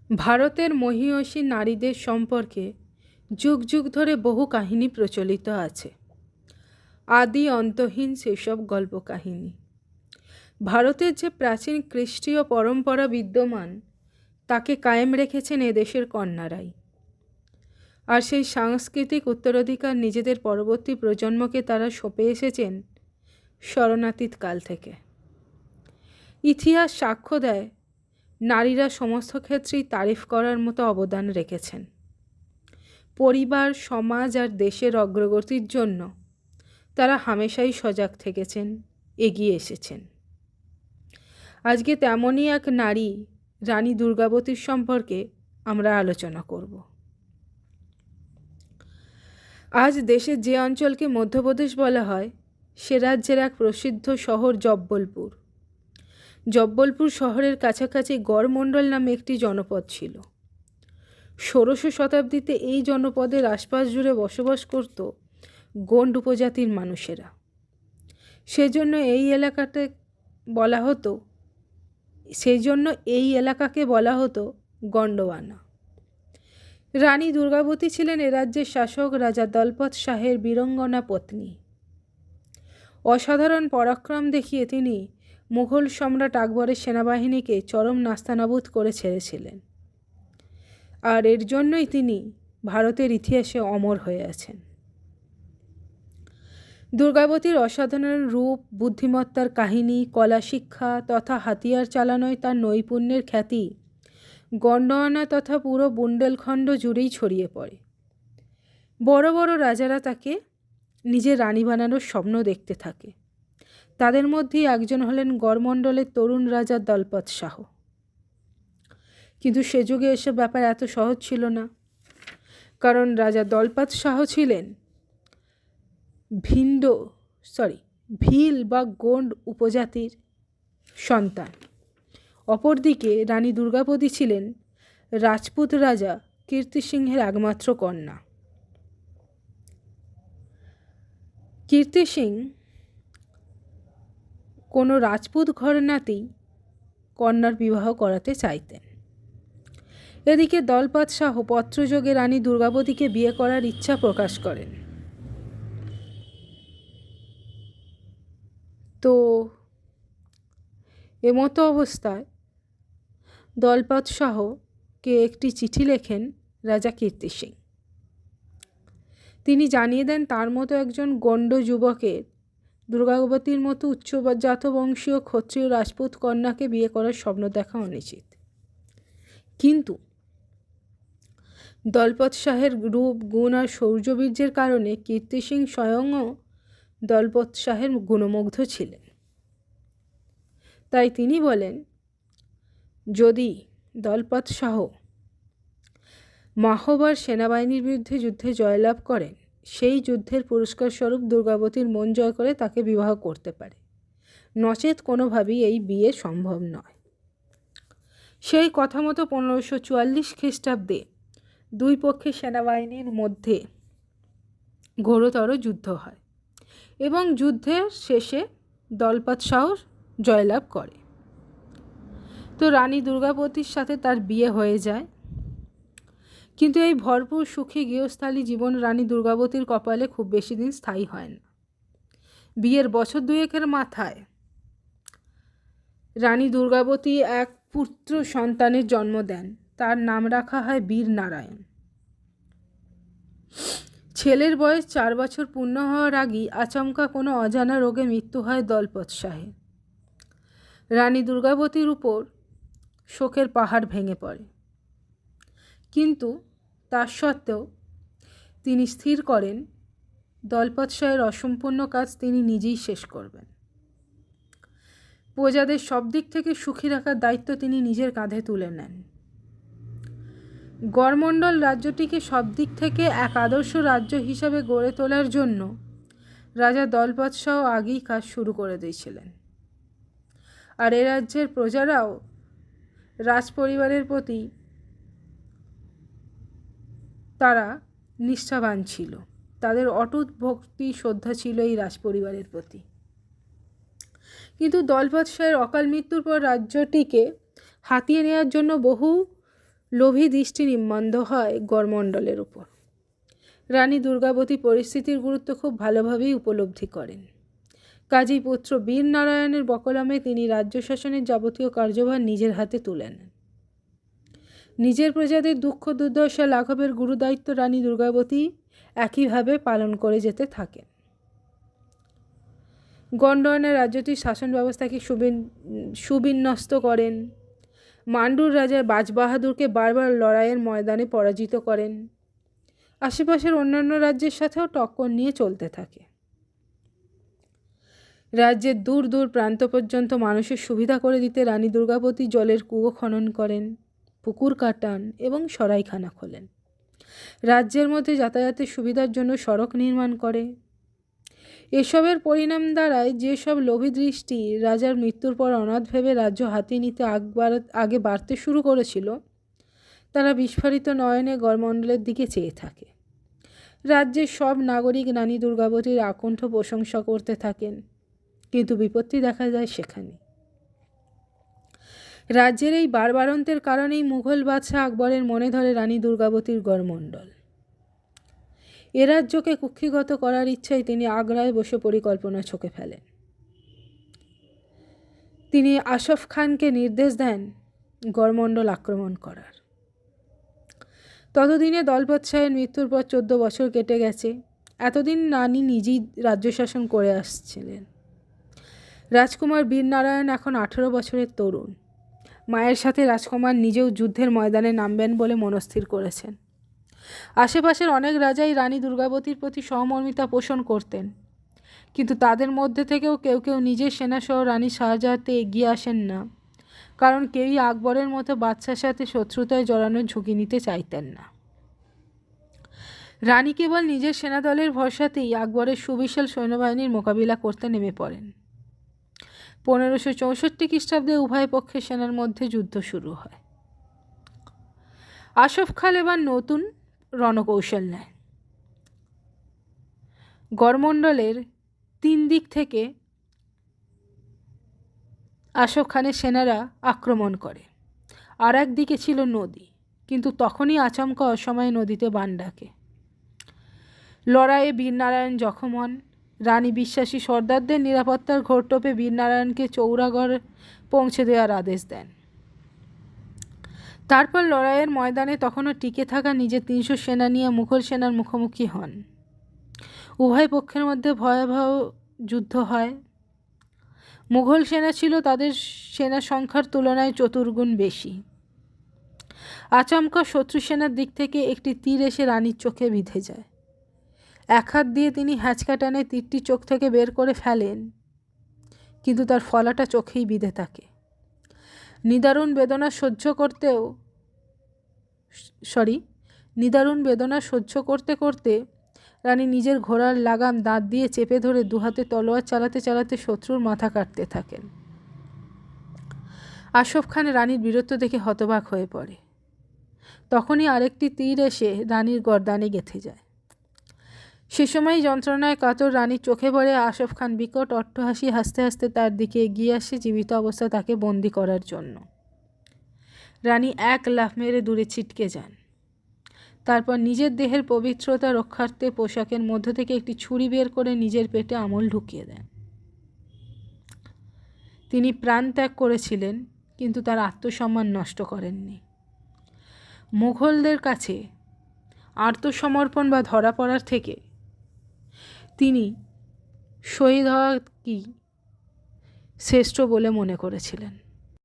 ভারতের মহীয়সী নারীদের সম্পর্কে যুগ যুগ ধরে বহু কাহিনী প্রচলিত আছে। আদি অন্তহীন সেসব গল্প কাহিনী। ভারতের যে প্রাচীন খ্রিস্টীয় পরম্পরা বিদ্যমান তাকে কায়েম রেখেছেন এদেশের কন্যারাই। আর সেই সাংস্কৃতিক উত্তরাধিকার নিজেদের পরবর্তী প্রজন্মকে তারা সঁপে এসেছেন স্মরণাতীত কাল থেকে। ইতিহাস সাক্ষ্য দেয় নারীরা সমস্ত ক্ষেত্রেই তারিফ করার মতো অবদান রেখেছেন। পরিবার, সমাজ আর দেশের অগ্রগতির জন্য তারা হামেশাই সজাগ থেকেছেন, এগিয়ে এসেছেন। আজকে তেমনই এক নারী রানী দুর্গাবতীর সম্পর্কে আমরা আলোচনা করব। আজ দেশের যে অঞ্চলকে মধ্যপ্রদেশ বলা হয় সে রাজ্যের এক প্রসিদ্ধ শহর জব্বলপুর। জব্বলপুর শহরের কাছাকাছি গড়মণ্ডল নামে একটি জনপদ ছিল। 16শো শতাব্দীতে এই জনপদের আশপাশ জুড়ে বসবাস করত গোন্ড উপজাতির মানুষেরা। সেজন্য এই এলাকাকে বলা হতো গন্ডওয়ানা। রানী দুর্গাবতী ছিলেন এ রাজ্যের শাসক রাজা দলপত শাহের বীরাঙ্গনা পত্নী। অসাধারণ পরাক্রম দেখিয়ে তিনি মুঘল সম্রাট আকবরের সেনাবাহিনীকে চরম নাস্তানাবুদ করে ছেড়েছিলেন। আর এর জন্যই তিনি ভারতের ইতিহাসে অমর হয়ে আছেন। দুর্গাবতীর অসাধারণ রূপ, বুদ্ধিমত্তার কাহিনী, কলা শিক্ষা তথা হাতিয়ার চালানোয় তার নৈপুণ্যের খ্যাতি গন্ডওয়ানা তথা পুরো বুন্দেলখণ্ড জুড়েই ছড়িয়ে পড়ে। বড় বড় রাজারা তাকে নিজের রানী বানানোর স্বপ্ন দেখতে থাকে। তাদের মধ্যেই একজন হলেন গড়মণ্ডলের তরুণ রাজা দলপত শাহ। কিন্তু সে যুগে এসব ব্যাপার এত সহজ ছিল না, কারণ রাজা দলপত শাহ ছিলেন ভিল বা গোন্ড উপজাতির সন্তান। অপরদিকে রানী দুর্গাবতী ছিলেন রাজপুত রাজা কীর্তি সিংহের একমাত্র কন্যা। কীর্তি সিং কোনো রাজপুত ঘরানাতেই কন্যার বিবাহ করাতে চাইতেন। এদিকে দলপত শাহ পত্রযোগে রানী দুর্গাবতীকে বিয়ে করার ইচ্ছা প্রকাশ করেন। তো এমতো অবস্থায় দলপত শাহকে একটি চিঠি লেখেন রাজা কীর্তি সিং। তিনি জানিয়ে দেন তার মতো একজন গণ্ড যুবকের দুর্গাবতীর মতো উচ্চজাত বংশীয় ক্ষত্রিয় রাজপুত কন্যাকে বিয়ে করার স্বপ্ন দেখা অনুচিত। কিন্তু দলপত শাহের রূপ, গুণ আর শৌর্যবীর্যের কারণে কীর্তি সিং স্বয়ংও দলপত শাহের গুণমুগ্ধ ছিলেন। তাই তিনি বলেন, যদি দলপত শাহ মাহোবার সেনাবাহিনীর বিরুদ্ধে যুদ্ধে জয়লাভ করেন, সেই যুদ্ধের পুরস্কার স্বরূপ দুর্গাবতীর মন জয় করে তাকে বিবাহ করতে পারে, নচেত কোনোভাবেই এই বিয়ে সম্ভব নয়। সেই কথা মতো 1544 খ্রিস্টাব্দে দুই পক্ষের সেনাবাহিনীর মধ্যে ঘোরতর যুদ্ধ হয় এবং যুদ্ধের শেষে দলপত শাহ জয়লাভ করে। তো রানী দুর্গাবতীর সাথে তার বিয়ে হয়ে যায়। কিন্তু এই ভরপুর সুখী গৃহস্থালী জীবন রানী দুর্গাবতীর কপালে খুব বেশি দিন স্থায়ী হয় না। বিয়ের বছর দুয়েকের মাথায় রানী দুর্গাবতী এক পুত্র সন্তানের জন্ম দেন। তার নাম রাখা হয় বীর নারায়ণ। ছেলের বয়স 4 বছর পূর্ণ হওয়ার আগেই আচমকা কোনো অজানা রোগে মৃত্যু হয় দলপত শাহের। রানী দুর্গাবতীর উপর শোকের পাহাড় ভেঙে পড়ে, কিন্তু তার সত্ত্বেও তিনি স্থির করেন দলপত শাহের অসম্পূর্ণ কাজ তিনি নিজেই শেষ করবেন। প্রজাদের সব দিক থেকে সুখী রাখার দায়িত্ব তিনি নিজের কাঁধে তুলে নেন। গড়মণ্ডল রাজ্যটিকে সব দিক থেকে এক আদর্শ রাজ্য হিসাবে গড়ে তোলার জন্য রাজা দলপত শাহ আগেই কাজ শুরু করে দিয়েছিলেন। আর এ রাজ্যের প্রজারাও রাজপরিবারের প্রতি তারা নিষ্ঠাবান ছিল। তাদের অটুট ভক্তি শ্রদ্ধা ছিল এই রাজপরিবারের প্রতি। কিন্তু দলপত শাহের অকাল মৃত্যুর পর রাজ্যটিকে হাতিয়ে নেওয়ার জন্য বহু লোভী দৃষ্টি নিবদ্ধ হয় গড়মণ্ডলের উপর। রানী দুর্গাবতী পরিস্থিতির গুরুত্ব খুব ভালোভাবেই উপলব্ধি করেন। কাজী পুত্র বীর নারায়ণের বকলমে তিনি রাজ্য শাসনের যাবতীয় কার্যভার নিজের হাতে তুলে নেন। নিজের প্রজাদের দুঃখ দুর্দশা লাঘবের গুরুদায়িত্ব রানী দুর্গাবতী একইভাবে পালন করে যেতে থাকেন। গন্ডোয়ানের রাজ্যটির শাসন ব্যবস্থাকে সুবিন্যস্ত করেন। মান্ডুর রাজা বাজবাহাদুরকে বারবার লড়াইয়ের ময়দানে পরাজিত করেন। আশেপাশের অন্যান্য রাজ্যের সাথেও টক্কর নিয়ে চলতে থাকে। রাজ্যের দূর দূর প্রান্ত পর্যন্ত মানুষের সুবিধা করে দিতে রানী দুর্গাবতী জলের কুয়ো খনন করেন, পুকুর কাটান এবং সরাইখানা খোলেন। রাজ্যের মধ্যে যাতায়াতের সুবিধার জন্য সড়ক নির্মাণ করে। এসবের পরিণাম দ্বারাই যেসব লোভী দৃষ্টি রাজার মৃত্যুর পর অনাথ ভেবে রাজ্য হাতিয়ে নিতে আগে বাড়তে শুরু করেছিল, তারা বিস্ফারিত নয়নে গড়মণ্ডলের দিকে চেয়ে থাকে। রাজ্যের সব নাগরিক রানী দুর্গাবতীর আকণ্ঠ প্রশংসা করতে থাকেন, কিন্তু বিপত্তি দেখা যায় সেখানে। রাজ্যের এই বাড়বাড়ন্তের কারণেই মুঘল বাদশাহ আকবরের মনে ধরে রানী দুর্গাবতীর গড়মণ্ডল। এ রাজ্যকে কুক্ষিগত করার ইচ্ছায় তিনি আগ্রায় বসে পরিকল্পনা ছকে ফেলেন। তিনি আশফ খানকে নির্দেশ দেন গড়মণ্ডল আক্রমণ করার। ততদিনে দলপত শাহের মৃত্যুর পর 14 বছর কেটে গেছে। এতদিন রানী নিজেই রাজ্য শাসন করে আসছিলেন। রাজকুমার বীরনারায়ণ এখন 18 বছরের তরুণ। মায়ের সাথে রাজকুমার নিজেও যুদ্ধের ময়দানে নামবেন বলে মনস্থির করেছেন। আশেপাশের অনেক রাজাই রানী দুর্গাবতীর প্রতি সহমর্মিতা পোষণ করতেন, কিন্তু তাদের মধ্যে থেকেও কেউ কেউ নিজের সেনাসহ রানীর সাহায্যার্থে এগিয়ে আসেন না, কারণ কেউই আকবরের মতো বাদশার সাথে শত্রুতায় জড়ানোর ঝুঁকি নিতে চাইতেন না। রানী কেবল নিজের সেনাদলের ভরসাতেই আকবরের সুবিশাল সৈন্যবাহিনীর মোকাবিলা করতে নেমে পড়েন। 1564 খ্রিস্টাব্দে উভয় পক্ষের সেনার মধ্যে যুদ্ধ শুরু হয়। আশফ খান এবার নতুন রণকৌশল নেয়। গড়মণ্ডলের 3 দিক থেকে আশফ খানের সেনারা আক্রমণ করে। আর একদিকে ছিল নদী, কিন্তু তখনই আচমকা অসময়ে নদীতে বান ডাকে। লড়াইয়ে বীরনারায়ণ জখম হন। রানী বিশ্বাসী সর্দারদের নিরাপত্তার ঘোরটোপে বীরনারায়ণকে চৌরাগড় পৌঁছে দেওয়ার আদেশ দেন। তারপর লড়াইয়ের ময়দানে তখনও টিকে থাকা নিজের 300 সেনা নিয়ে মুঘল সেনার মুখোমুখি হন। উভয় পক্ষের মধ্যে ভয়াবহ যুদ্ধ হয়। মুঘল সেনা ছিল তাদের সেনা সংখ্যার তুলনায় 4 গুণ বেশি। আচমকা শত্রু সেনার দিক থেকে একটি তীর এসে রানীর চোখে বিঁধে যায়। এক হাত দিয়ে তিনি হ্যাঁচকা টানে তীরটি চোখ থেকে বের করে ফেলেন, কিন্তু তার ফলাটা চোখেই বিঁধে থাকে। নিদারুণ বেদনা সহ্য করতে করতে রানী নিজের ঘোড়ার লাগাম দাঁত দিয়ে চেপে ধরে দুহাতে তলোয়ার চালাতে চালাতে শত্রুর মাথা কাটতে থাকেন। আশফ খান রানীর বীরত্ব দেখে হতবাক হয়ে পড়ে। তখনই আরেকটি তীর এসে রানীর গর্দানে গেঁথে যায়। সে সময় যন্ত্রণায় কাতর রানীর চোখে পড়ে। আশফ খান বিকট অট্টহাসি হাসতে হাসতে তার দিকে এগিয়ে আসে জীবিত অবস্থায় তাকে বন্দি করার জন্য। রানী এক লাফ মেরে দূরে ছিটকে যান। তারপর নিজের দেহের পবিত্রতা রক্ষার্থে পোশাকের মধ্য থেকে একটি ছুরি বের করে নিজের পেটে আমল ঢুকিয়ে দেন। তিনি প্রাণ ত্যাগ করেছিলেন, কিন্তু তার আত্মসম্মান নষ্ট করেননি। মুঘলদের কাছে আত্মসমর্পণ বা ধরা পড়ার থেকে তিনি শহীদ হওয়া কি শ্রেষ্ঠ বলে মনে করেছিলেন।